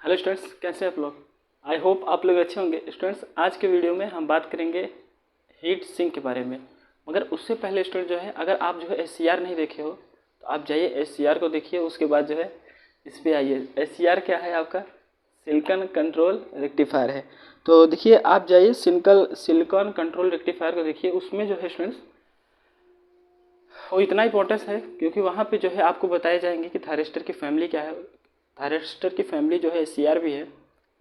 Hello students, कैसे हैं आप लोग। आई होप आप लोग अच्छे होंगे। स्टूडेंट्स, आज के वीडियो में हम बात करेंगे हीट सिंक के बारे में। मगर उससे पहले स्टूडेंट जो है, अगर आप जो है एस नहीं देखे हो तो आप जाइए एस को देखिए। उसके बाद जो है इस पर आइए। एस क्या है आपका? सिलिकॉन कंट्रोल रेक्टिफायर है। तो देखिए, आप जाइए सिलिकॉन कंट्रोल रेक्टिफायर को देखिए। उसमें जो है स्टूडेंट्स वो इतना इंपॉर्टेंस है क्योंकि वहाँ पे जो है आपको बताए जाएंगे कि थायरिस्टर की फैमिली क्या है। थायरिस्टर की फैमिली जो है एस भी है,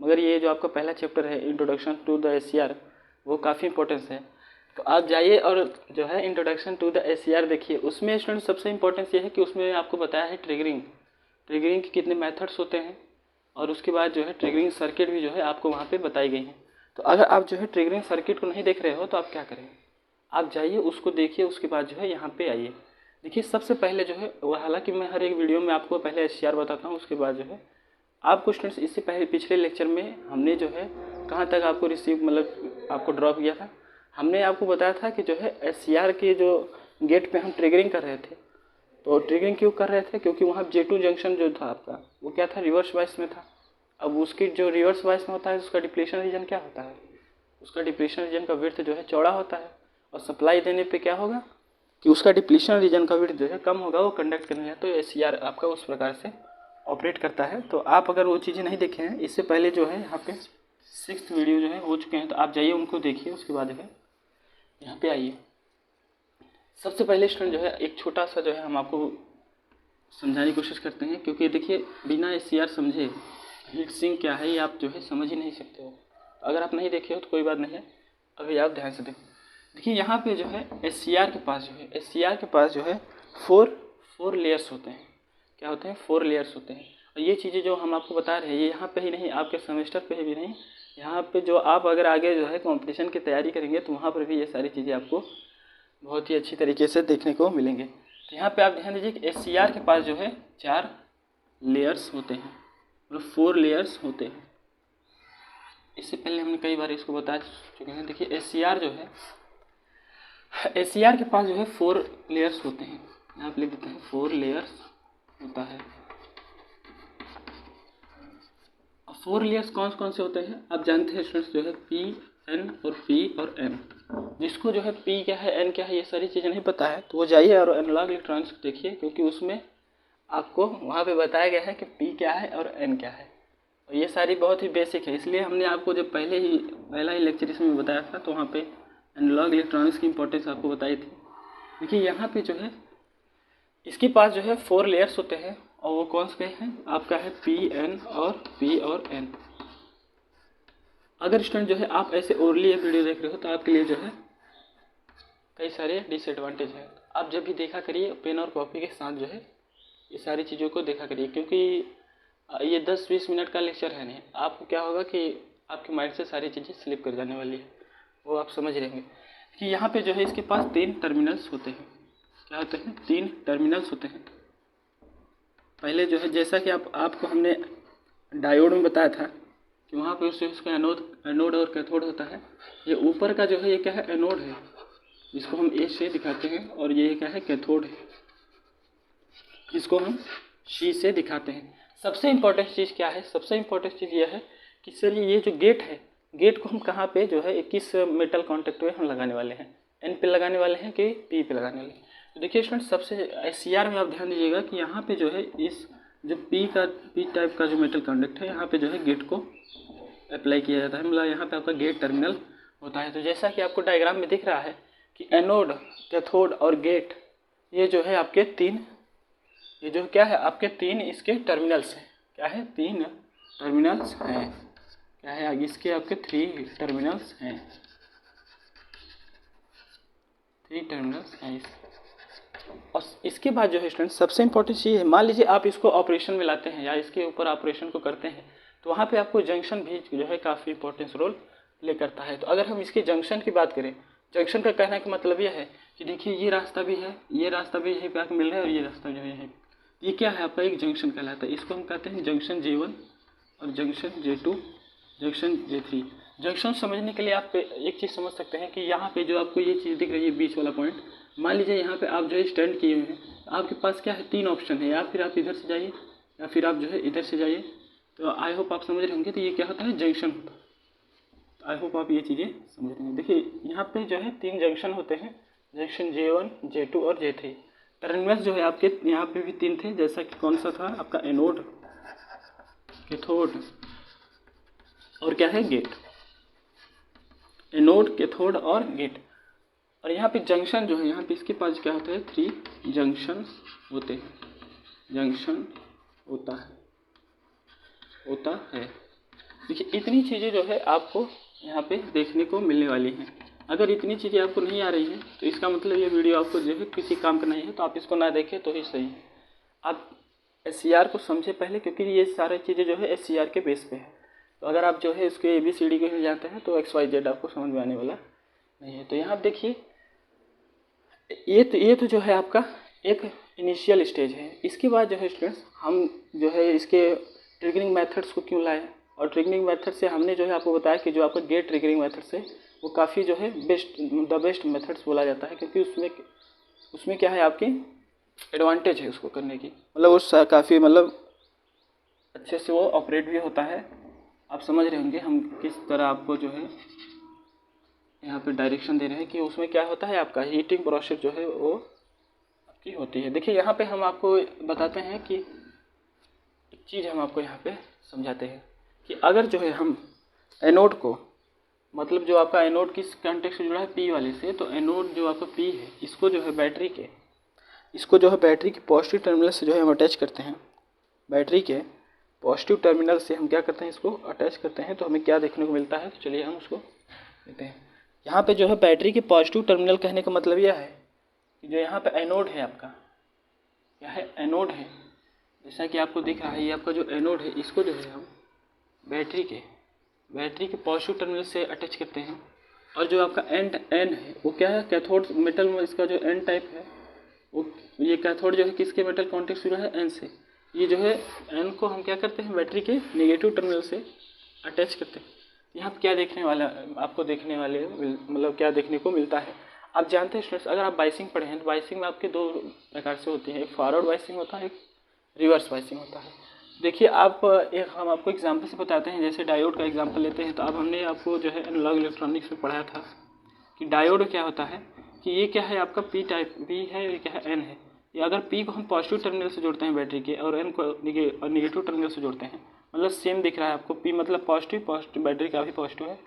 मगर ये जो आपका पहला चैप्टर है इंट्रोडक्शन टू द एस वो काफ़ी इंपॉर्टेंस है। तो आप जाइए और जो है इंट्रोडक्शन टू द एस देखिए। उसमें स्टूडेंट सबसे इंपॉर्टेंस ये है कि उसमें आपको बताया है ट्रिगरिंग ट्रिगरिंग के कितने मेथड्स होते हैं, और उसके बाद जो है ट्रिगरिंग सर्किट भी जो है आपको वहाँ पे बताई गई हैं। तो अगर आप जो है ट्रिगरिंग सर्किट को नहीं देख रहे हो तो आप क्या करें, आप जाइए उसको देखिए। उसके बाद जो है यहाँ पे आइए। देखिए, सबसे पहले जो है वो, हालांकि मैं हर एक वीडियो में आपको पहले एस बताता हूँ, उसके बाद जो है आपको स्टूडेंट्स इससे पहले पिछले लेक्चर में हमने जो है कहाँ तक आपको रिसीव मतलब आपको ड्रॉप किया था। हमने आपको बताया था कि जो है एस के जो गेट पे हम ट्रिगरिंग कर रहे थे। तो ट्रिगरिंग क्यों कर रहे थे? क्योंकि वहाँ J2 जंक्शन जो था आपका वो क्या था, रिवर्स वाइस में था। अब उसकी जो रिवर्स वाइस में होता है उसका डिप्लीशन रीजन क्या होता है, उसका डिप्लीशन रीजन का विड्थ जो है चौड़ा होता है, और सप्लाई देने पे क्या होगा कि उसका डिप्लीशन रीजन का विड्थ जो है कम होगा, वो कंडक्ट करेगा। तो एस आपका उस प्रकार से ऑपरेट करता है। तो आप अगर वो चीज़ें नहीं देखे हैं, इससे पहले जो है यहाँ पे 6th वीडियो जो है हो चुके हैं, तो आप जाइए उनको देखिए। उसके बाद जो है यहाँ पे आइए। सबसे पहले स्टूडेंट जो है एक छोटा सा जो है हम आपको समझाने की कोशिश करते हैं, क्योंकि देखिए बिना एस समझे हीट सिंक क्या है ये आप जो है समझ ही नहीं सकते हो। अगर आप नहीं देखे हो तो कोई बात नहीं है, अभी आप ध्यान से देखो। देखिए यहाँ पे जो है एस के पास जो है फोर लेयर्स होते हैं। क्या होते हैं? 4 लेयर्स होते हैं। और ये चीज़ें जो हम आपको बता रहे हैं ये यहाँ पे ही नहीं, आपके सेमेस्टर पे भी नहीं, यहाँ पे जो आप अगर आगे जो है कंपटीशन की तैयारी करेंगे तो वहाँ पर भी ये सारी चीज़ें आपको बहुत ही अच्छी तरीके से देखने को मिलेंगे। तो यहाँ पे आप ध्यान दीजिए कि एस के पास जो है 4 लेयर्स होते हैं, मतलब 4 लेयर्स होते हैं। इससे पहले हमने कई बार इसको बता चुके हैं। देखिए एस जो है एस के पास जो है 4 लेयर्स होते हैं। यहाँ पे लिख देते हैं 4 लेयर्स होता है। 4 लेयर्स कौन कौन से होते हैं आप जानते हैं स्टूडेंट्स, जो है पी एन और पी और एन। जिसको जो है पी क्या है एन क्या है ये सारी चीज़ें नहीं पता है तो वो जाइए और एनालॉग इलेक्ट्रॉनिक्स देखिए, क्योंकि उसमें आपको वहाँ पे बताया गया है कि पी क्या है और एन क्या है। और ये सारी बहुत ही बेसिक है, इसलिए हमने आपको जब पहला ही लेक्चर इसमें बताया था तो वहाँ पे एनालॉग इलेक्ट्रॉनिक्स की इंपॉर्टेंस आपको बताई थी। देखिए यहाँ पे जो है इसके पास जो है 4 लेयर्स होते हैं, और वो कौन से हैं आपका है पी एन और पी और एन। अगर स्टूडेंट जो है आप ऐसे ओरली एक वीडियो देख रहे हो तो आपके लिए जो है कई सारे डिसएडवांटेज है। आप जब भी देखा करिए पेन और कॉपी के साथ जो है ये सारी चीज़ों को देखा करिए, क्योंकि ये 10-20 मिनट का लेक्चर है नहीं। आपको क्या होगा कि आपके माइंड से सारी चीज़ें स्लिप कर जाने वाली है, वो आप समझ रहेंगे कि यहाँ पे जो है इसके पास 3 टर्मिनल्स होते हैं। क्या होते हैं? 3 टर्मिनल्स होते हैं। पहले जो है जैसा कि आपको हमने डायोड में बताया था कि वहाँ पे उसका एनोड और कैथोड होता है। ये ऊपर का जो है ये क्या है? एनोड है, जिसको हम ए से दिखाते हैं, और ये क्या है? कैथोड है, जिसको हम सी से दिखाते हैं। सबसे इम्पोर्टेंट चीज़ क्या है? सबसे इम्पोर्टेंट चीज़ यह है कि सर ये जो गेट है, गेट को हम कहाँ पे जो है किस मेटल कॉन्टेक्ट पे हम लगाने वाले हैं? एन पे लगाने वाले हैं कि पी पे लगाने वाले हैं? तो देखिए स्टूडेंट, सबसे एस में आप ध्यान दीजिएगा कि यहाँ पे जो है इस जो पी टाइप का जो मेटल कॉन्टेक्ट है यहाँ पे जो है गेट को अप्लाई किया जाता है, मतलब यहाँ पे आपका गेट टर्मिनल होता है। तो जैसा कि आपको डायग्राम में दिख रहा है कि एनोड, कैथोड और गेट, ये जो है आपके 3, ये जो क्या है आपके 3 इसके टर्मिनल्स हैं। क्या है? 3 टर्मिनल्स हैं। क्या है? आगे इसके आपके 3 टर्मिनल्स हैं। 3 टर्मिनल्स हैं और इसके बाद जो है स्टूडेंट सबसे इंपॉर्टेंट चीज़ है, मान लीजिए आप इसको ऑपरेशन में लाते हैं या इसके ऊपर ऑपरेशन को करते हैं तो वहाँ पे आपको जंक्शन भी जो है काफ़ी इंपॉर्टेंस रोल प्ले करता है। तो अगर हम इसके जंक्शन की बात करें, जंक्शन का कहने का मतलब यह है कि देखिए ये रास्ता भी है, ये रास्ता भी यहीं पे आके मिल रहा है, और ये रास्ता जो है यहीं, ये क्या है आपका? एक जंक्शन कहलाता है। इसको हम कहते हैं जंक्शन J1 और junction J2, junction J3। Junction समझने के लिए आप एक चीज़ समझ सकते हैं कि यहाँ पे जो आपको ये चीज़ दिख रही है बीच वाला पॉइंट, मान लीजिए यहाँ पे आप जो है स्टैंड किए हुए हैं, आपके पास क्या है? 3 ऑप्शन है, या फिर आप इधर से जाइए, या फिर आप जो है इधर से जाइए, तो आई होप आप समझ रहे होंगे। तो ये क्या होता है, जंक्शन होता है। तो आई होप आप ये चीज़ें समझ रहे हैं। देखिए यहाँ पे जो है 3 जंक्शन होते हैं, जंक्शन J1, J2 और J3। टर्मिनल्स जो है आपके यहाँ पे भी 3 थे, जैसा कि कौन सा था आपका एनोड, कैथोड और क्या है गेट। एनोड, कैथोड और गेट। और यहाँ पे जंक्शन जो है, यहाँ पे इसके पास क्या होता है, 3 जंक्शन होते हैं, जंक्शन होता है। देखिए इतनी चीज़ें जो है आपको यहाँ पे देखने को मिलने वाली हैं। अगर इतनी चीज़ें आपको नहीं आ रही हैं तो इसका मतलब ये वीडियो आपको जो है किसी काम का नहीं है, तो आप इसको ना देखें तो ही सही है। आप SCR को समझे पहले, क्योंकि ये सारी चीज़ें जो है SCR के बेस पे है। तो अगर आप जो है इसके ABCD को ही जानते हैं तो XYZ आपको समझ में आने वाला नहीं है। तो यहाँ आप देखिए ये तो जो है आपका एक इनिशियल स्टेज है। इसके बाद जो है स्टूडेंट्स हम जो है इसके ट्रिगरिंग मेथड्स को क्यों लाए, और ट्रिगरिंग मेथड से हमने जो है आपको बताया कि जो आपका गेट ट्रिगरिंग मेथड से वो काफ़ी जो है द बेस्ट मेथड्स बोला जाता है, क्योंकि उसमें क्या है आपकी एडवांटेज है उसको करने की, मतलब वो काफ़ी मतलब अच्छे से वो ऑपरेट भी होता है। आप समझ रहे होंगे हम किस तरह आपको जो है यहाँ पे डायरेक्शन दे रहे हैं कि उसमें क्या होता है, आपका हीटिंग प्रोसेस जो है वो आपकी होती है। देखिए यहाँ पे हम आपको बताते हैं कि एक चीज़ हम आपको यहाँ पे समझाते हैं कि अगर जो है हम एनोड को, मतलब जो आपका एनोड किस कॉन्टेक्ट से जुड़ा है, P वाले से, तो एनोड जो आपका P है इसको जो है बैटरी के पॉजिटिव टर्मिनल से जो है हम अटैच करते हैं। बैटरी के पॉजिटिव टर्मिनल से हम क्या करते हैं, इसको अटैच करते हैं। तो हमें क्या देखने को मिलता है, तो चलिए हम उसको लेते हैं। यहाँ पे जो है बैटरी के पॉजिटिव टर्मिनल कहने का मतलब यह है कि जो यहाँ पे एनोड है आपका, क्या है, एनोड है, जैसा कि आपको दिख रहा है, ये आपका जो एनोड है इसको जो है हम बैटरी के पॉजिटिव टर्मिनल से अटैच करते हैं। और जो आपका एन है वो क्या है, कैथोड मेटल में इसका जो एन टाइप है वो, ये कैथोड जो है किसके मेटल कॉन्टेक्ट जुड़ा है, एन से। ये जो है एन को हम क्या करते हैं, बैटरी के नेगेटिव टर्मिनल से अटैच करते हैं। यहाँ पर क्या देखने वाला आपको मतलब क्या देखने को मिलता है, आप जानते हैं स्टूडेंट्स, अगर आप बाइसिंग पढ़े हैं तो बाइसिंग में आपके 2 प्रकार से होती है, एक फॉरवर्ड बाइसिंग होता है, एक रिवर्स बाइसिंग होता है। देखिए हम आपको एग्जांपल से बताते हैं, जैसे डायोड का एग्जांपल लेते हैं। तो अब हमने आपको जो है एनालॉग इलेक्ट्रॉनिक्स में पढ़ाया था कि डायोड क्या होता है, कि ये क्या है आपका P टाइप, P है, ये क्या है, N है। ये अगर P को हम पॉजिटिव टर्मिनल से जोड़ते हैं बैटरी के, और N को निगेटिव टर्मिनल से जोड़ते हैं, मतलब सेम दिख रहा है आपको। P मतलब पॉजिटिव बैटरी का भी पॉजिटिव है,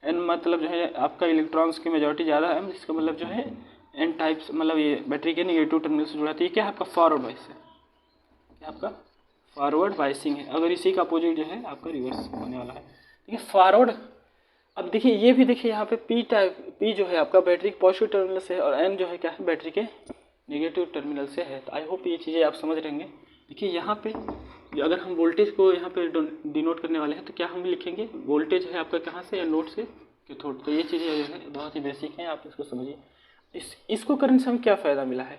N मतलब जो है आपका इलेक्ट्रॉन्स की मेजॉरिटी ज़्यादा है, जिसका मतलब जो है N टाइप्स, मतलब ये बैटरी के निगेटिव टर्मिनल से जुड़ा था। ये क्या है आपका फॉरवर्ड बाइस है, क्या आपका फॉरवर्ड बाइसिंग है। अगर इसी का अपोजिट जो है आपका रिवर्स होने वाला है। ठीक है, फॉरवर्ड। अब देखिए ये भी देखिए यहाँ पे P जो है आपका बैटरी के पॉजिटिव टर्मिनल से है, और N जो है क्या है, बैटरी के नेगेटिव टर्मिनल से है। तो आई होप ये चीज़ें आप समझ रहेंगे। देखिए यहाँ पे अगर हम वोल्टेज को यहाँ पे डिनोट करने वाले हैं तो क्या हम लिखेंगे, वोल्टेज है आपका कहाँ से, एनोड से कैथोड। तो ये चीज़ें जो है बहुत ही बेसिक हैं, आप इसको समझिए। इसको करने से हमें क्या फ़ायदा मिला है,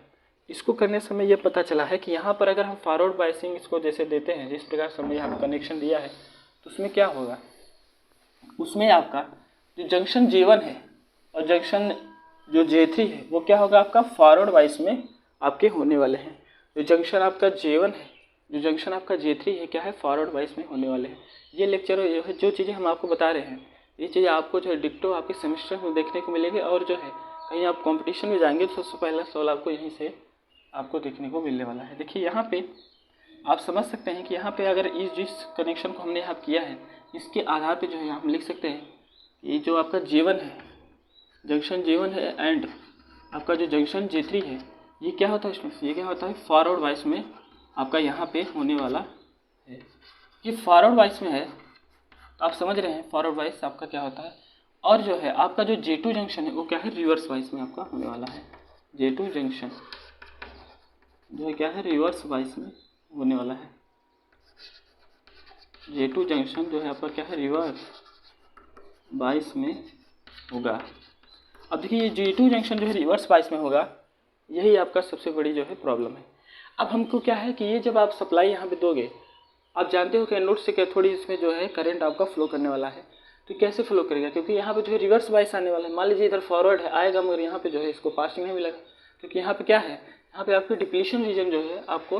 इसको करने से हमें ये पता चला है कि यहाँ पर अगर हम फॉरवर्ड बाइसिंग इसको जैसे देते हैं, जिस प्रकार से हमने यहाँ कनेक्शन दिया है, तो उसमें क्या होगा, उसमें आपका जो जंक्शन J1 है और जंक्शन जो J3 है वो क्या होगा, आपका फॉरवर्ड बाइस में आपके होने वाले हैं। जो जंक्शन आपका J1 है, जो जंक्शन आपका J3 है, क्या है, फॉरवर्ड बाइस में होने वाले हैं। ये लेक्चर जो चीज़ें हम आपको बता रहे हैं, ये चीज़ें आपको जो है डिक्टो आपके सेमेस्टर में देखने को मिलेगी। और जो है कहीं आप कंपटीशन में जाएंगे तो सबसे पहला सवाल आपको यहीं से आपको देखने को मिलने वाला है। देखिए यहाँ पे आप समझ सकते हैं कि यहाँ पे अगर जिस कनेक्शन को हमने यहाँ किया है, इसके आधार पे जो है हम लिख सकते हैं ये जो आपका J1 है, जंक्शन J1 है, एंड आपका जो जंक्शन J3 है, ये क्या होता है स्टूडेंट्स, ये क्या होता है, फॉरवर्ड बाइस में आपका यहाँ पे होने वाला है। ये फॉरवर्ड बाइस में है, तो आप समझ रहे हैं फॉरवर्ड बाइस आपका क्या होता है। और जो है आपका जो J2 जंक्शन है वो क्या है, रिवर्स बाइस में आपका होने वाला है। J2 जंक्शन जो है क्या है, रिवर्स बाइस में होने वाला है। J2 जंक्शन जो है आपका क्या है, रिवर्स बाइस में होगा। अब देखिए ये J2 जंक्शन जो है रिवर्स बाइस में होगा, यही आपका सबसे बड़ी जो है प्रॉब्लम है। अब हमको क्या है कि ये जब आप सप्लाई यहाँ पे दोगे, आप जानते हो कि एनोड से कैथोड इसमें जो है करंट आपका फ्लो करने वाला है। तो कैसे फ्लो करेगा, क्योंकि यहाँ पे जो है रिवर्स बाइस आने वाला है। मान लीजिए इधर फॉरवर्ड है आएगा, मगर यहाँ पे जो है इसको पासिंग नहीं मिलेगा, क्योंकि यहाँ पे क्या है, यहाँ पे आपकी डिप्लीशन रीजन जो है आपको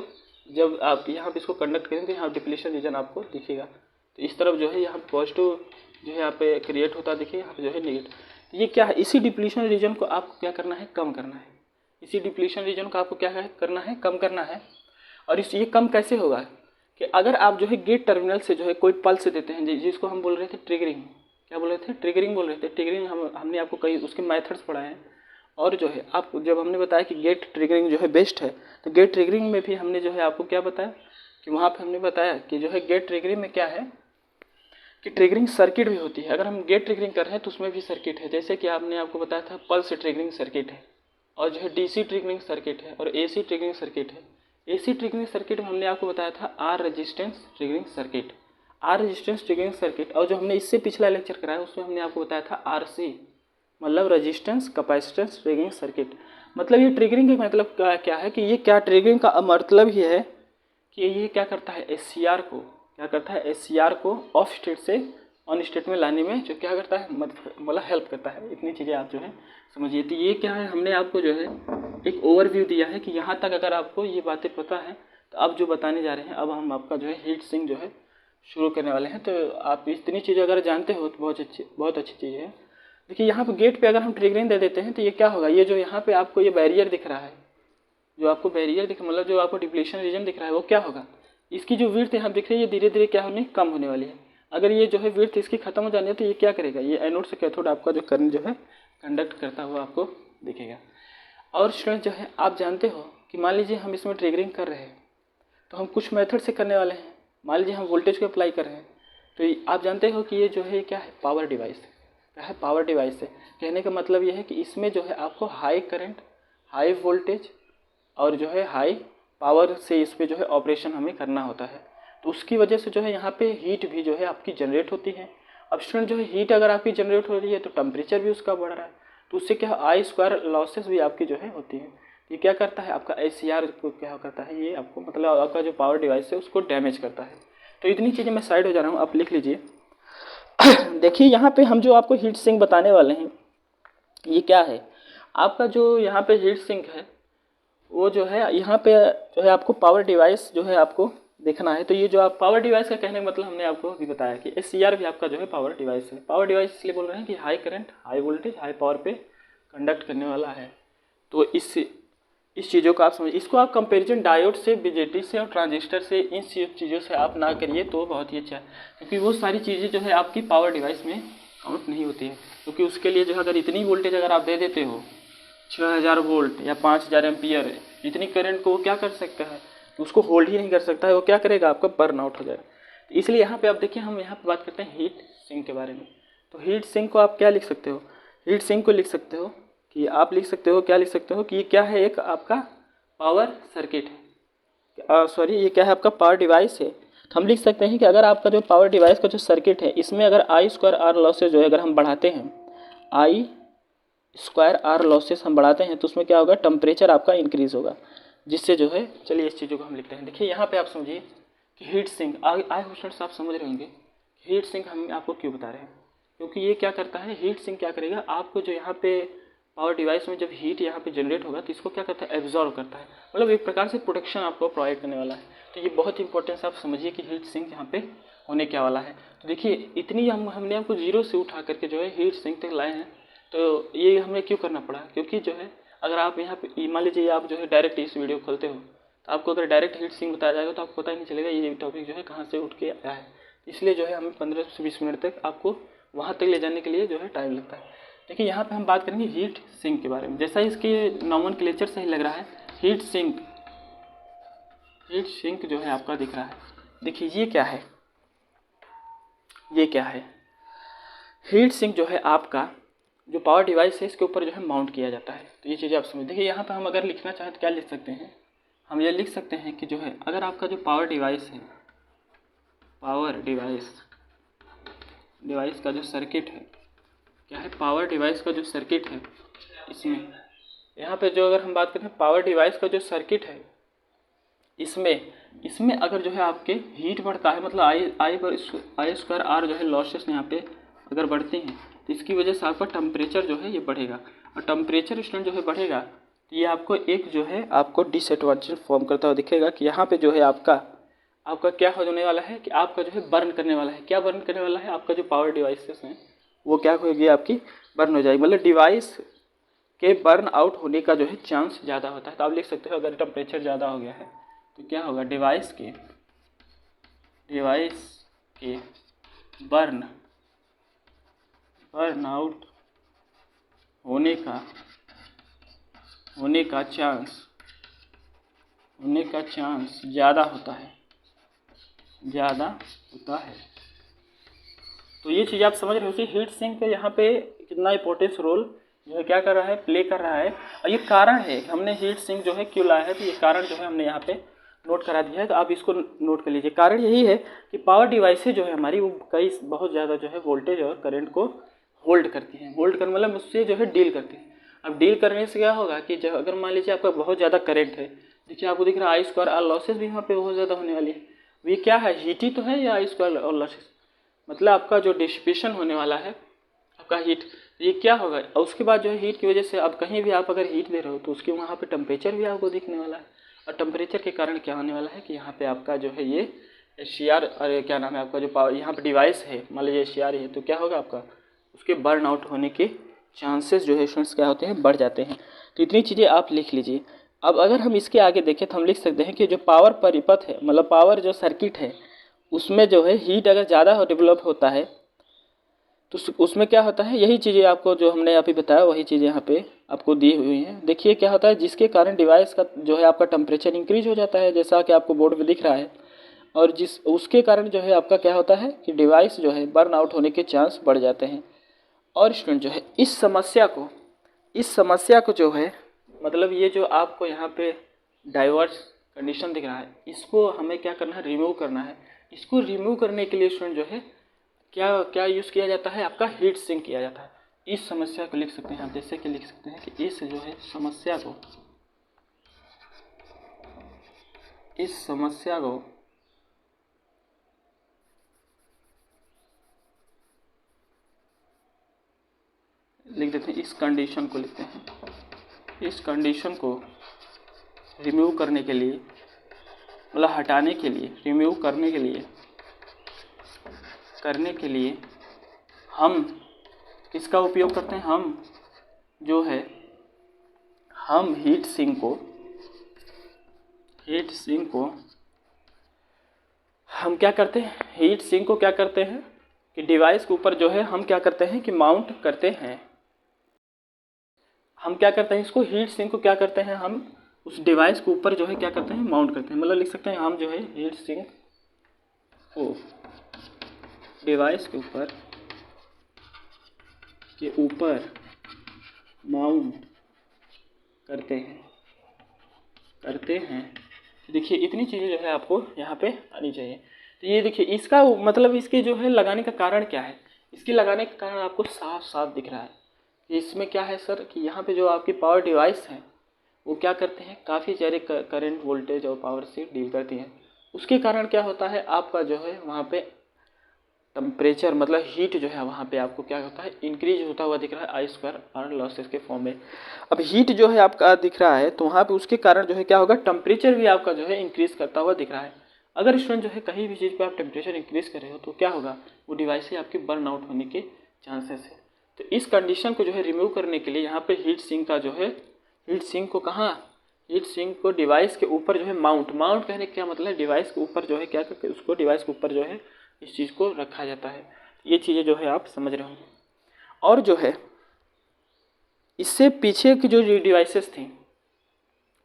जब आप यहाँ पे इसको कंडक्ट करेंगे तो यहाँ डिप्लीशन रीजन आपको दिखेगा। तो इस तरफ जो है यहाँ पॉजिटिव जो है यहाँ पे क्रिएट होता दिखेगा, यहाँ पे जो है नेगेटिव। तो ये क्या है, इसी डिप्लीशन रीजन को आपको क्या करना है, कम करना है। इसी डिप्लीशन रीजन को आपको क्या है करना है, कम करना है। और ये कम कैसे होगा कि अगर आप जो है गेट टर्मिनल से जो है कोई पल्स देते हैं, जिसको हम बोल रहे थे ट्रिगरिंग, क्या बोल रहे थे, ट्रिगरिंग बोल रहे थे। ट्रिगरिंग हमने आपको कई उसके मेथड्स पढ़ाए हैं। और जो है आप जब हमने बताया कि गेट ट्रिगरिंग जो है बेस्ट है, तो गेट ट्रिगरिंग में भी हमने जो है आपको क्या बताया कि वहाँ पे हमने बताया कि जो है गेट ट्रिगरिंग में क्या है कि ट्रिगरिंग सर्किट भी होती है। अगर हम गेट ट्रिगरिंग कर रहे हैं तो उसमें भी सर्किट है, जैसे कि आपने आपको बताया था पल्स ट्रिगरिंग सर्किट है, और जो है डीसी ट्रिगरिंग सर्किट है, और एसी ट्रिगरिंग सर्किट है। एसी ट्रिगरिंग सर्किट में हमने आपको बताया था R resistance triggering circuit, R resistance triggering circuit. और जो हमने इससे पिछला लेक्चर कराया उसमें हमने आपको बताया था आरसी, मतलब रेजिस्टेंस कैपेसिटेंस ट्रिगरिंग सर्किट। मतलब ये ट्रिगरिंग का मतलब क्या है कि ये क्या ट्रिगरिंग का मतलब ये है कि ये क्या करता है, एससीआर को क्या करता है, एससीआर को ऑफ स्टेट से ऑन स्टेट में लाने में जो क्या करता है, मतलब हेल्प करता है। इतनी चीज़ें आप जो है समझिए। तो ये क्या है, हमने आपको जो है एक ओवरव्यू दिया है कि यहाँ तक अगर आपको ये बातें पता है तो अब जो बताने जा रहे हैं, अब हम आपका जो है हीट सिंक जो है शुरू करने वाले हैं। तो आप इतनी चीज़ें अगर जानते हो तो बहुत अच्छी चीज़ है। देखिए यहाँ पे गेट पे अगर हम ट्रिगरिंग दे देते हैं तो ये क्या होगा, ये जो यहाँ पे आपको ये बैरियर दिख रहा है, जो आपको बैरियर दिख मतलब जो आपको डिप्लीशन रीजन दिख रहा है, वो क्या होगा, इसकी जो विड्थ यहाँ दिख रही है ये धीरे धीरे क्या होने, कम होने वाली है। अगर ये जो है विड्थ इसकी खत्म हो जानी है तो ये क्या करेगा, ये एनोड से कैथोड आपका जो करंट जो है कंडक्ट करता हुआ आपको दिखेगा। और स्टूडेंट जो है आप जानते हो कि मान लीजिए हम इसमें ट्रिगरिंग कर रहे हैं तो हम कुछ मेथड से करने वाले हैं। मान लीजिए हम वोल्टेज को अप्लाई कर रहे हैं तो आप जानते हो कि ये जो है क्या है, पावर डिवाइस। क्या है, पावर डिवाइस है। कहने का मतलब ये है कि इसमें जो है आपको हाई करंट, हाई वोल्टेज और जो है हाई पावर से इस पर जो है ऑपरेशन हमें करना होता है। तो उसकी वजह से जो है यहाँ पे हीट भी जो है आपकी जनरेट होती है। अब स्टूडेंट जो है हीट अगर आपकी जनरेट हो रही है तो टेम्परेचर भी उसका बढ़ रहा है, तो उससे क्या आई स्क्वायर लॉसेस भी आपकी जो है होती है। ये क्या करता है, आपका एसीआर को क्या करता है, ये आपको मतलब आपका जो पावर डिवाइस है उसको डैमेज करता है। तो इतनी चीज़ें मैं साइड हो जा रहा हूँ, आप लिख लीजिए। देखिए यहाँ पे हम जो आपको हीट सिंक बताने वाले हैं ये क्या है, आपका जो यहाँ पे हीट सिंक है वो जो है यहाँ पे जो है आपको पावर डिवाइस जो है आपको देखना है। तो ये जो आप पावर डिवाइस का कहने का मतलब हमने आपको अभी बताया कि एससीआर भी आपका जो है पावर डिवाइस है। पावर डिवाइस इसलिए बोल रहे हैं कि high current, high voltage, high power पे कंडक्ट करने वाला है। तो इस चीज़ों को आप समझिए। इसको आप कंपेरिजन डायोड से, बीजेटी से और ट्रांजिस्टर से, इन चीज़ों से आप ना करिए तो बहुत ही अच्छा है, क्योंकि वो सारी चीज़ें जो है आपकी पावर डिवाइस में काउंट नहीं होती है। क्योंकि उसके लिए जो है अगर इतनी वोल्टेज अगर आप दे देते हो 6000 वोल्ट या 5000 एम्पियर, इतनी करंट को वो क्या कर सकता है, उसको होल्ड ही नहीं कर सकता है, वो क्या करेगा, आपका बर्न आउट हो जाएगा। तो इसलिए यहाँ पे आप देखिए, हम यहाँ पे बात करते हैं हीट सिंक के बारे में। तो हीट सिंक को आप क्या लिख सकते हो, हीट सिंक को लिख सकते हो कि आप लिख सकते हो, क्या लिख सकते हो कि ये क्या है, एक आपका पावर सर्किट है, सॉरी ये क्या है, आपका पावर डिवाइस है। तो हम लिख सकते हैं कि अगर आपका जो पावर डिवाइस का जो सर्किट है इसमें अगर आई स्क्वायर आर लॉसेज जो है अगर हम बढ़ाते हैं, आई स्क्वायर आर लॉसेस हम बढ़ाते हैं तो उसमें क्या होगा, टेम्परेचर आपका इंक्रीज़ होगा, जिससे जो है, चलिए इस चीज़ों को हम लिखते हैं। देखिए यहाँ पे आप समझिए कि heat sink, I hope students आप समझ रहे होंगे हीट सिंक हम आपको क्यों बता रहे हैं, क्योंकि ये क्या करता है, हीट सिंक क्या करेगा, आपको जो यहाँ पे पावर डिवाइस में जब हीट यहाँ पे जनरेट होगा तो इसको क्या करता है, एब्जॉर्व करता है, मतलब एक प्रकार से प्रोटेक्शन आपको प्रोवाइड करने वाला है। तो ये बहुत इंपॉर्टेंस आप समझिए कि हीट सिंक यहाँ पे होने क्या वाला है। तो देखिए इतनी हमने आपको जीरो से उठा करके जो है हीट सिंक तक लाए हैं। तो ये हमें क्यों करना पड़ा, क्योंकि जो है अगर आप यहाँ पे मान लीजिए आप जो है डायरेक्ट इस वीडियो खोलते हो तो आपको अगर डायरेक्ट हीट सिंक बताया जाएगा तो आपको पता ही नहीं चलेगा ये टॉपिक जो है कहाँ से उठ के आया है। इसलिए जो है हमें 15 से 20 मिनट तक आपको वहाँ तक ले जाने के लिए जो है टाइम लगता है। देखिए यहाँ पे हम बात करेंगे हीट सिंक के बारे में। जैसा इसके नॉमेनक्लेचर से ही लग रहा है, हीट सिंक जो है आपका दिख रहा है। देखिए ये क्या है, ये क्या है, हीट सिंक जो है आपका जो पावर डिवाइस है इसके ऊपर जो है माउंट किया जाता है। तो ये चीज़ें आप समझ। देखिए यहाँ पे हम अगर लिखना चाहें तो क्या लिख सकते हैं, हम ये लिख सकते हैं कि जो है अगर आपका जो पावर डिवाइस है, पावर डिवाइस का जो सर्किट है, क्या है, पावर डिवाइस का जो सर्किट है, इसमें यहाँ पे जो अगर हम बात करते हैं पावर डिवाइस का जो सर्किट है इसमें अगर जो है आपके हीट बढ़ता है, मतलब आई स्क्वायर आर जो है लॉसेस यहाँ पे अगर बढ़ती हैं तो इसकी वजह से आपका टेम्परेचर जो है ये बढ़ेगा। और टेम्परेचर स्टूडेंट जो है बढ़ेगा तो ये आपको एक जो है आपको डिसएडवांटेज फॉर्म करता हुआ दिखेगा कि यहाँ पे जो है आपका क्या होने वाला है कि आपका जो है बर्न करने वाला है। क्या बर्न करने वाला है? आपका जो पावर डिवाइसेस हैं वो क्या होगी, आपकी बर्न हो जाएगी। मतलब डिवाइस के बर्न आउट होने का जो है चांस ज़्यादा होता है। तो आप लिख सकते हो अगर टेम्परेचर ज़्यादा हो गया है तो क्या होगा, डिवाइस के बर्न आउट होने का चांस ज़्यादा होता है। तो ये चीज़ आप समझ रहे हो कि हीट सिंक का यहाँ पे कितना इंपॉर्टेंस रोल जो है क्या कर रहा है, प्ले कर रहा है। और ये कारण है हमने हीट सिंक जो है क्यों लाया है, तो ये कारण जो है हमने यहाँ पे नोट करा दिया है। तो आप इसको नोट कर लीजिए। कारण यही है कि पावर डिवाइसेज जो है हमारी वो बहुत ज़्यादा जो है वोल्टेज और करंट को होल्ड करती हैं। होल्ड करने मतलब उससे जो है डील करती हैं। अब डील करने से क्या होगा कि जब अगर मान लीजिए आपका बहुत ज़्यादा करंट है, देखिए आपको दिख रहा है I² R लॉसेस भी यहाँ पे बहुत ज़्यादा होने वाली है। ये क्या है, हीट ही तो है या I² R लॉसेस, मतलब आपका जो डिसिपेशन होने वाला है आपका हीट, ये क्या होगा। और उसके बाद जो है हीट की वजह से अब कहीं भी आप अगर हीट दे रहे हो तो उसके वहाँ पे टेम्परेचर भी आपको दिखने वाला है। और टेम्परेचर के कारण क्या होने वाला है कि यहाँ पे आपका जो है ये SCR, अरे क्या नाम है आपका जो पावर यहाँ पे डिवाइस है, मान लीजिए SCR है, तो क्या होगा आपका उसके बर्न आउट होने के चांसेस जो है स्टूडेंट्स क्या होते हैं, बढ़ जाते हैं। तो इतनी चीज़ें आप लिख लीजिए। अब अगर हम इसके आगे देखें तो हम लिख सकते हैं कि जो पावर परिपथ है, मतलब पावर जो सर्किट है, उसमें जो है हीट अगर ज़्यादा डेवलप होता है तो उसमें क्या होता है, यही चीज़ें आपको जो हमने अभी बताया वही चीज़ें यहाँ पे आपको दी हुई हैं। देखिए क्या होता है, जिसके कारण डिवाइस का जो है आपका टेम्परेचर इंक्रीज हो जाता है, जैसा कि आपको बोर्ड पे दिख रहा है। और उसके कारण जो है आपका क्या होता है कि डिवाइस जो है बर्न आउट होने के चांस बढ़ जाते हैं। और स्टूडेंट जो है इस समस्या को जो है, मतलब ये जो आपको यहाँ पे डाइवर्स कंडीशन दिख रहा है, इसको हमें क्या करना है, रिमूव करना है। इसको रिमूव करने के लिए स्टूडेंट जो है क्या यूज़ किया जाता है, आपका हीट सिंक किया जाता है। इस समस्या को लिख सकते हैं आप, जैसे कि लिख सकते हैं कि इस समस्या को लिख देते हैं, इस कंडीशन को लिखते हैं। इस कंडीशन को रिमूव करने के लिए, मतलब हटाने के लिए, रिमूव करने के लिए हम किसका उपयोग करते हैं, हम हीट सिंक को हम क्या करते हैं, हीट सिंक को क्या करते हैं कि डिवाइस के ऊपर जो है हम क्या करते हैं कि माउंट करते हैं। हम क्या करते हैं, इसको हीट सिंक को क्या करते हैं, हम उस डिवाइस के ऊपर जो है क्या करते हैं, माउंट करते हैं। मतलब लिख सकते हैं हम जो है हीट सिंक को डिवाइस के ऊपर माउंट करते हैं। देखिए इतनी चीज़ें जो है आपको यहाँ पे आनी चाहिए। तो ये देखिए इसका मतलब इसके जो है लगाने का कारण क्या है, इसके लगाने का कारण आपको साफ साफ दिख रहा है। इसमें क्या है सर कि यहाँ पे जो आपकी पावर डिवाइस हैं वो क्या करते हैं, काफ़ी सारे करंट, वोल्टेज और पावर से डील करती हैं। उसके कारण क्या होता है, आपका जो है वहाँ पे टेम्परेचर, मतलब हीट जो है वहाँ पे आपको क्या होता है, इंक्रीज होता हुआ दिख रहा है I² R लॉसेस के फॉर्म में। अब हीट जो है आपका दिख रहा है तो वहाँ पे उसके कारण जो है क्या होगा, टेम्परेचर भी आपका जो है इंक्रीज करता हुआ दिख रहा है। अगर स्टूडेंट जो है कहीं भी चीज़ पे आप टेम्परेचर इंक्रीज कर रहे हो तो क्या होगा, वो डिवाइस से आपकी बर्न आउट होने के चांसेस है। तो इस कंडीशन को जो है रिमूव करने के लिए यहाँ पे हीट सिंक का जो है, हीट सिंक को डिवाइस के ऊपर जो है माउंट कहने का क्या मतलब है, डिवाइस के ऊपर जो है क्या करके उसको डिवाइस के ऊपर जो है इस चीज़ को रखा जाता है। ये चीज़ें जो है आप समझ रहे होंगे। और जो है इससे पीछे की जो डिवाइसेस थी,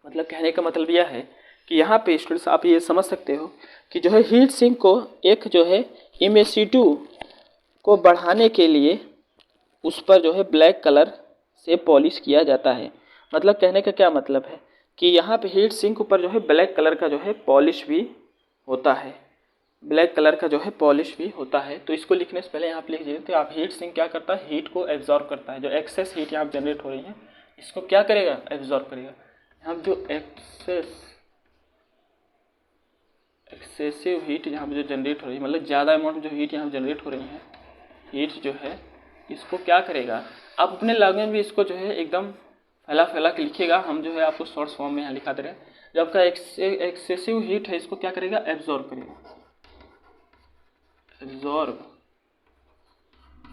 मतलब कहने का मतलब यह है कि यहाँ पे स्टूडेंट्स आप ये समझ सकते हो कि जो है हीट सिंक को एक जो है MAC2 को बढ़ाने के लिए उस पर जो है ब्लैक कलर से पॉलिश किया जाता है। मतलब कहने का क्या मतलब है कि यहाँ पे हीट सिंक ऊपर जो है ब्लैक कलर का जो है पॉलिश भी होता है, तो इसको लिखने से पहले यहाँ पे लिख दीजिए। तो आप हीट सिंक क्या करता है, हीट को एब्जॉर्ब करता है। जो एक्सेस हीट यहाँ जनरेट हो रही है इसको क्या करेगा, एब्जॉर्ब करेगा। यहाँ जो एक्सेसिव हीट यहाँ पे जो जनरेट हो रही है, मतलब ज़्यादा अमाउंट जो हीट यहाँ जनरेट हो रही है, हीट जो है इसको क्या करेगा, आप अपने लैंग्वेज में इसको जो है एकदम फैला फैला के लिखिएगा, हम जो है आपको शॉर्ट्स फॉर्म में यहाँ लिखा दे रहे हैं। जो आपका एक्सेसिव हीट है इसको क्या करेगा, एब्जॉर्ब करेगा, एब्जॉर्ब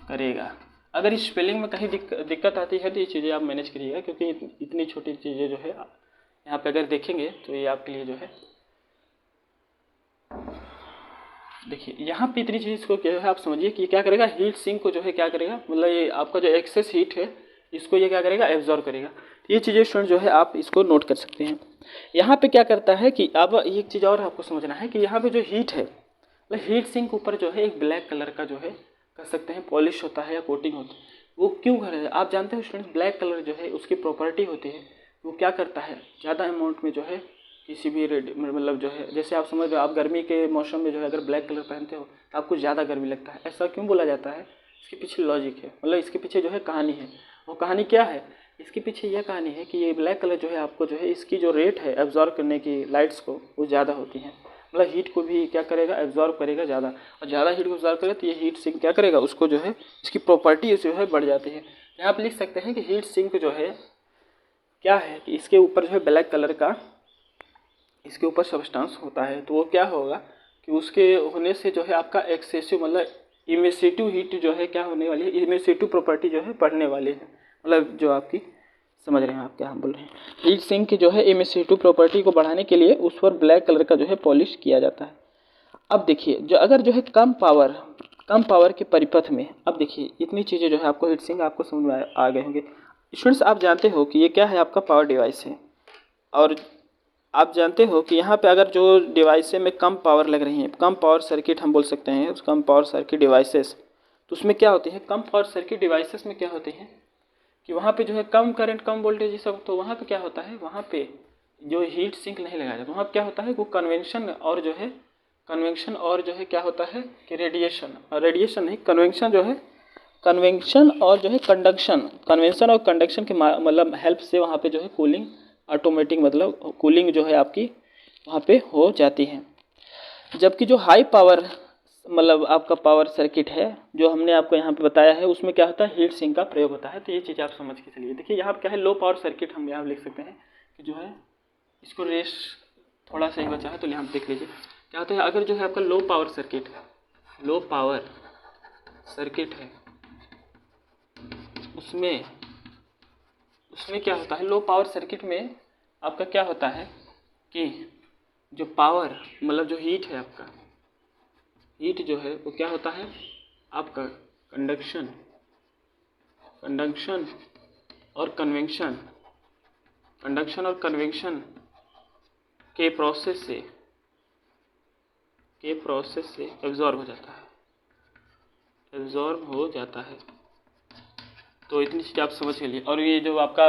करेगा। अगर स्पेलिंग में कहीं दिक्कत आती है तो ये चीज़ें आप मैनेज करिएगा, क्योंकि इतनी छोटी चीज़ें जो है यहाँ पे अगर देखेंगे तो ये आपके लिए जो है, देखिए यहाँ पे इतनी चीज़ को क्या है आप समझिए कि क्या करेगा, हीट सिंक को जो है क्या करेगा, मतलब ये आपका जो एक्सेस हीट है इसको ये क्या करेगा, एब्जॉर्ब करेगा। तो ये चीज़ें स्टूडेंट जो है आप इसको नोट कर सकते हैं। यहाँ पे क्या करता है कि अब एक चीज़ और आपको समझना है कि यहाँ पे जो हीट है, मतलब हीट सिंक ऊपर जो है एक ब्लैक कलर का जो है कह सकते हैं पॉलिश होता है या कोटिंग होता है। वो क्यों कर रहे हैं आप जानते हो स्टूडेंट, ब्लैक कलर जो है उसकी प्रॉपर्टी होती है, वो क्या करता है ज़्यादा अमाउंट में जो है किसी भी मतलब जो है, जैसे आप समझ रहे हो आप गर्मी के मौसम में जो है अगर ब्लैक कलर पहनते हो तो आपको ज़्यादा गर्मी लगता है। ऐसा क्यों बोला जाता है, इसके पीछे लॉजिक है, मतलब इसके पीछे जो है कहानी है। वो कहानी क्या है, इसके पीछे यह कहानी है कि ये ब्लैक कलर जो है आपको जो है इसकी जो रेट है एब्जॉर्ब करने की लाइट्स को वो ज़्यादा होती है, मतलब हीट को भी क्या करेगा, एब्जॉर्ब करेगा ज़्यादा, और ज़्यादा हीट को एब्जॉर्ब करेगा तो ये हीट सिंक क्या करेगा, उसको जो है इसकी प्रॉपर्टी जो है बढ़ जाती है। यहाँ आप लिख सकते हैं कि हीट सिंक जो है क्या है कि इसके ऊपर जो है ब्लैक कलर का इसके ऊपर सब्सटेंस होता है, तो वो क्या होगा कि उसके होने से जो है आपका एक्सेसिव मतलब इमिसिटिव हीट जो है क्या होने वाली है, इमिसिटिव प्रॉपर्टी जो है बढ़ने वाली है, मतलब जो आपकी समझ रहे हैं आप क्या हम बोल रहे हैं। हीट सिंक की जो है इमिसिटिव प्रॉपर्टी को बढ़ाने के लिए उस पर ब्लैक कलर का जो है पॉलिश किया जाता है। अब देखिए जो अगर जो है कम पावर के परिपथ में, अब देखिए इतनी चीज़ें जो है आपको हीट सिंक आपको समझ में आ गए होंगे। स्टूडेंट्स आप जानते हो कि ये क्या है, आपका पावर डिवाइस है, और आप जानते हो कि यहाँ पे अगर जो डिवाइस में कम पावर लग रही हैं, कम पावर सर्किट हम बोल सकते हैं, उस कम पावर सर्किट डिवाइसेस, तो उसमें क्या होती है, कम पावर सर्किट डिवाइसेस में क्या होते हैं कि वहाँ पे जो है कम करंट कम वोल्टेज ये सब, तो वहाँ पे क्या होता है, वहाँ पे जो हीट सिंक नहीं लगाया जाता, वहाँ पे क्या होता है वो कन्वेंशन और जो है क्या होता है कि रेडिएशन नहीं, कन्वेंशन और जो है कन्वेंशन और कंडक्शन के मतलब हेल्प से वहाँ पे जो है कूलिंग ऑटोमेटिक मतलब कूलिंग जो है आपकी वहाँ पे हो जाती है। जबकि जो हाई पावर मतलब आपका पावर सर्किट है जो हमने आपको यहाँ पे बताया है, उसमें क्या होता है हीट सिंक का प्रयोग होता है। तो ये चीज़ आप समझ के चलिए। देखिए यहाँ पे क्या है, लो पावर सर्किट हम यहाँ लिख सकते हैं कि जो है इसको रेस थोड़ा सा ही बचा है तो यहाँ देख लीजिए क्या होता है। अगर जो है आपका लो पावर सर्किट है उसमें क्या होता है, लो पावर सर्किट में आपका क्या होता है कि जो पावर मतलब जो हीट है आपका, हीट जो है वो क्या होता है आपका कंडक्शन और कन्वेंशन के प्रोसेस से एब्जॉर्ब हो जाता है। तो इतनी चीज़ आप समझ के लिए। और ये जो आपका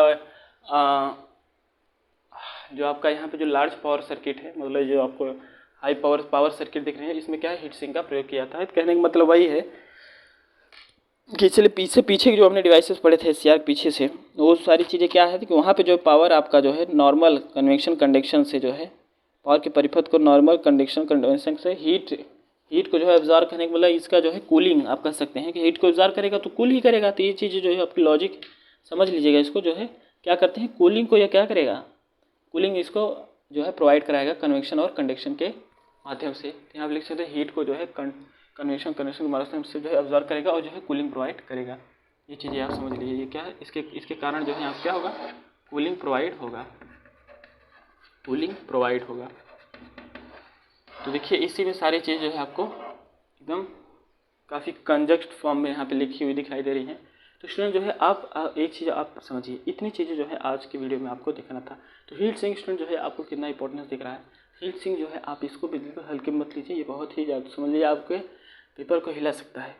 यहाँ पे जो लार्ज पावर सर्किट है, मतलब जो आपको हाई पावर सर्किट दिख रहे हैं, इसमें क्या है हीट सिंक का प्रयोग किया जाता है। कहने का मतलब वही है कि चलिए पीछे जो हमने डिवाइसेस पढ़े थे एससीआर पीछे से, वो सारी चीज़ें क्या है कि वहाँ पे जो पावर आपका जो है नॉर्मल कन्वेक्शन कंडक्शन से जो है पावर के परिपथ को नॉर्मल कंडक्शन से हीट को जो है एब्जॉर्ब करने के मतलब इसका जो है कूलिंग आप कह सकते हैं कि हीट को एब्जॉर्ब करेगा तो कूल ही करेगा। तो ये चीज़ जो है आपकी लॉजिक समझ लीजिएगा। इसको जो है क्या करते हैं, कूलिंग को यह क्या करेगा, कूलिंग इसको जो है प्रोवाइड कराएगा कन्वेक्शन और कंडक्शन के माध्यम से। यहाँ आप लिख सकते हैं हीट को जो है कन्वेक्शन के माध्यम से जो है ऑब्जर्व करेगा और जो है कूलिंग प्रोवाइड करेगा। ये चीज़ें आप समझ लीजिए। ये क्या है, इसके कारण जो है आप क्या होगा, कूलिंग प्रोवाइड होगा। तो देखिए इसी में सारी चीज़ जो है आपको एकदम काफ़ी कंजक्ट फॉर्म में यहाँ पे लिखी हुई दिखाई दे रही है। तो स्टूडेंट जो है आप एक चीज़ आप समझिए, इतनी चीज़ें जो है आज की वीडियो में आपको दिखाना था। तो हीट सिंक स्टूडेंट जो है आपको कितना इंपॉर्टेंस दिख रहा है। हीट सिंक जो है आप इसको बिल्कुल हल्के में मत लीजिए, ये बहुत ही ज़्यादा समझ लीजिए आपके पेपर को हिला सकता है।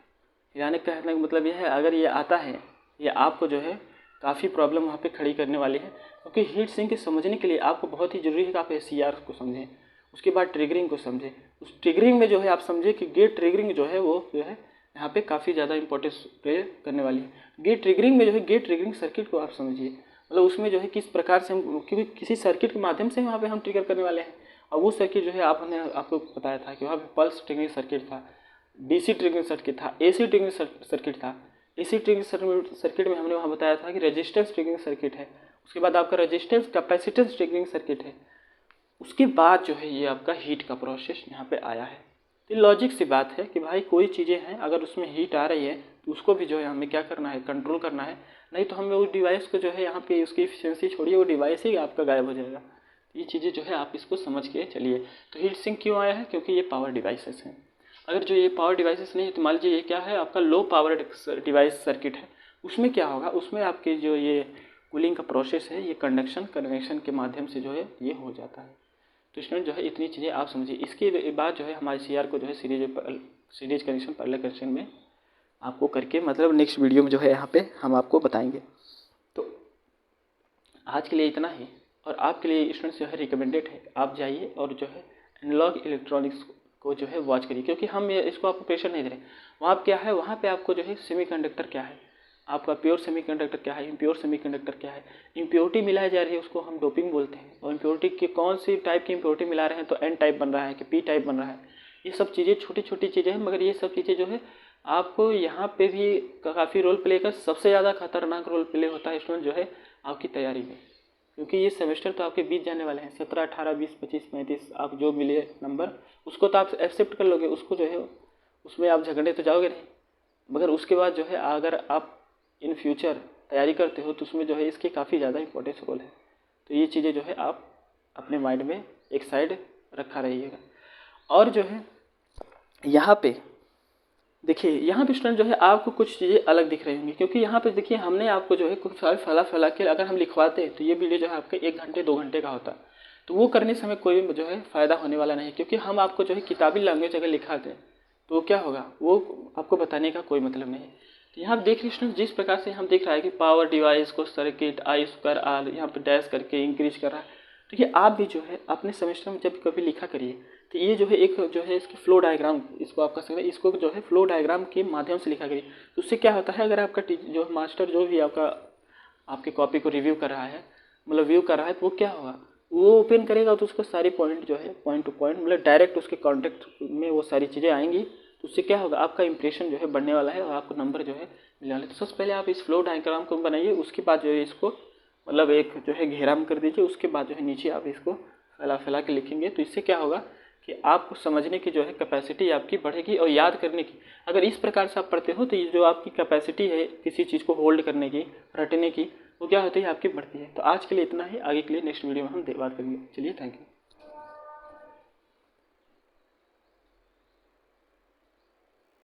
हिलाने का कहने का मतलब यह है अगर ये आता है ये आपको जो है काफ़ी प्रॉब्लम वहाँ पे खड़ी करने वाली है। क्योंकि हीट सिंक के समझने के लिए आपको बहुत ही ज़रूरी है कि आप एससीआर को समझें, उसके बाद ट्रिगरिंग को समझें। उस ट्रिगरिंग में जो है आप समझे कि गेट ट्रिगरिंग जो है वो जो है यहाँ पे काफ़ी ज़्यादा इंपॉर्टेंस प्ले करने वाली है। गेट ट्रिगरिंग में जो है गेट ट्रिगरिंग सर्किट को आप समझिए, मतलब उसमें जो है किस प्रकार से हम, क्योंकि किसी सर्किट के माध्यम से वहाँ पे हम ट्रिगर करने वाले हैं। और वो सर्किट जो है आपने आपको बताया था कि वहाँ पे पल्स ट्रिगरिंग सर्किट था, डीसी ट्रिगरिंग सर्किट था, एसी ट्रिगरिंग सर्किट था। एसी ट्रिगरिंग सर्किट में हमने वहाँ बताया था कि रेजिस्टेंस ट्रिगरिंग सर्किट है, उसके बाद आपका रेजिस्टेंस कैपेसिटेंस ट्रिगरिंग सर्किट है, उसके बाद जो है ये आपका हीट का प्रोसेस यहाँ पे आया है। तो लॉजिक सी बात है कि भाई कोई चीज़ें हैं अगर उसमें हीट आ रही है तो उसको भी जो है हमें क्या करना है, कंट्रोल करना है, नहीं तो हमें उस डिवाइस को जो है यहाँ पे उसकी एफिशिएंसी छोड़िए, वो डिवाइस ही आपका गायब हो जाएगा। ये चीज़ें जो है आप इसको समझ के चलिए। तो हीट सिंक क्यों आया है, क्योंकि ये पावर डिवाइसेस हैं। अगर जो ये पावर डिवाइसेस नहीं है तो मान लीजिए ये क्या है, आपका लो पावर डिवाइस सर्किट है, उसमें क्या होगा, उसमें आपके जो ये कूलिंग का प्रोसेस है ये कंडक्शन कन्वेक्शन के माध्यम से जो है ये हो जाता है। तो स्टूडेंट जो है इतनी चीज़ें आप समझिए। इसके बाद जो है हमारे सीआर को जो है सीरीज कनेक्शन पैरेलल कनेक्शन में आपको करके मतलब नेक्स्ट वीडियो में जो है यहाँ पे हम आपको बताएंगे। तो आज के लिए इतना ही, और आपके लिए स्टूडेंट्स जो है रिकमेंडेड है आप जाइए और जो है एनालॉग इलेक्ट्रॉनिक्स को जो है वॉच करिए, क्योंकि हम इसको आपको प्रेशर नहीं दे रहे। वहाँ क्या है, वहाँ पे आपको जो है सेमीकंडक्टर क्या है, आपका प्योर सेमीकंडक्टर क्या है, इम्प्योर सेमीकंडक्टर क्या है, इम्प्योरिटी मिलाई जा रही है उसको हम डोपिंग बोलते हैं, और इम्प्योरिटी की कौन सी टाइप की इम्प्योरिटी मिला रहे हैं, तो एन टाइप बन रहा है कि पी टाइप बन रहा है। ये सब चीज़ें छोटी छोटी चीज़ें हैं, मगर ये सब चीज़ें जो है आपको यहाँ पे भी काफ़ी रोल प्ले कर, सबसे ज़्यादा खतरनाक रोल प्ले होता है स्टूडेंट जो है आपकी तैयारी में, क्योंकि ये सेमेस्टर तो आपके बीत जाने वाले हैं, 17, 18, 20, 25, 35 आप जो मिले नंबर उसको तो आप एक्सेप्ट कर लोगे, उसको जो है उसमें आप झगड़े तो जाओगे नहीं, मगर उसके बाद जो है अगर आप इन फ्यूचर तैयारी करते हो तो उसमें जो है इसकी काफ़ी ज़्यादा इंपॉर्टेंस रोल है। तो ये चीज़ें जो है आप अपने माइंड में एक साइड रखा रहिएगा। और जो है यहाँ पे देखिए, यहाँ पे स्टूडेंट जो है आपको कुछ चीज़ें अलग दिख रही होंगी, क्योंकि यहाँ पे देखिए हमने आपको जो है कुछ साल फैला के अगर हम लिखवाते तो ये वीडियो जो है आपके 1 घंटे 2 घंटे का होता, तो वो करने से हमें कोई जो है फ़ायदा होने वाला नहीं, क्योंकि हम आपको जो है किताबी लैंग्वेज अगर लिखाते तो क्या होगा, वो आपको बताने का कोई मतलब नहीं। तो यहाँ देख रहे स्टूडेंट जिस प्रकार से हम देख रहा है कि पावर डिवाइस को सर्किट I²R यहाँ पे डैश करके इंक्रीज कर रहा है, तो ये आप भी जो है अपने सेमेस्टर में जब कभी लिखा करिए तो ये जो है एक जो है इसकी फ्लो डायग्राम, इसको आप कह सकते हैं, इसको जो है फ्लो डायग्राम के माध्यम से लिखा करिए। तो उससे क्या होता है, अगर आपका जो मास्टर जो भी आपका आपके कॉपी को रिव्यू कर रहा है, मतलब व्यू कर रहा है, तो वो क्या होगा, वो ओपन करेगा तो उसको सारी पॉइंट जो है पॉइंट टू पॉइंट मतलब डायरेक्ट उसके कॉन्टेक्ट में वो सारी चीज़ें आएंगी, तो उससे क्या होगा, आपका इंप्रेशन जो है बढ़ने वाला है और आपको नंबर जो है मिलने वाला है। तो सबसे पहले आप इस फ्लो डायग्राम को बनाइए, उसके बाद जो है इसको मतलब एक जो है घेरा में कर दीजिए, उसके बाद जो है नीचे आप इसको फैला के लिखेंगे। तो इससे क्या होगा कि आपको समझने की जो है कैपेसिटी आपकी बढ़ेगी, और याद करने की अगर इस प्रकार से आप पढ़ते हो तो ये जो आपकी कैपेसिटी है किसी चीज़ को होल्ड करने की, रटने की, वो क्या होती है आपकी बढ़ती है। तो आज के लिए इतना ही, आगे के लिए नेक्स्ट वीडियो में हम बात करेंगे। चलिए, थैंक यू।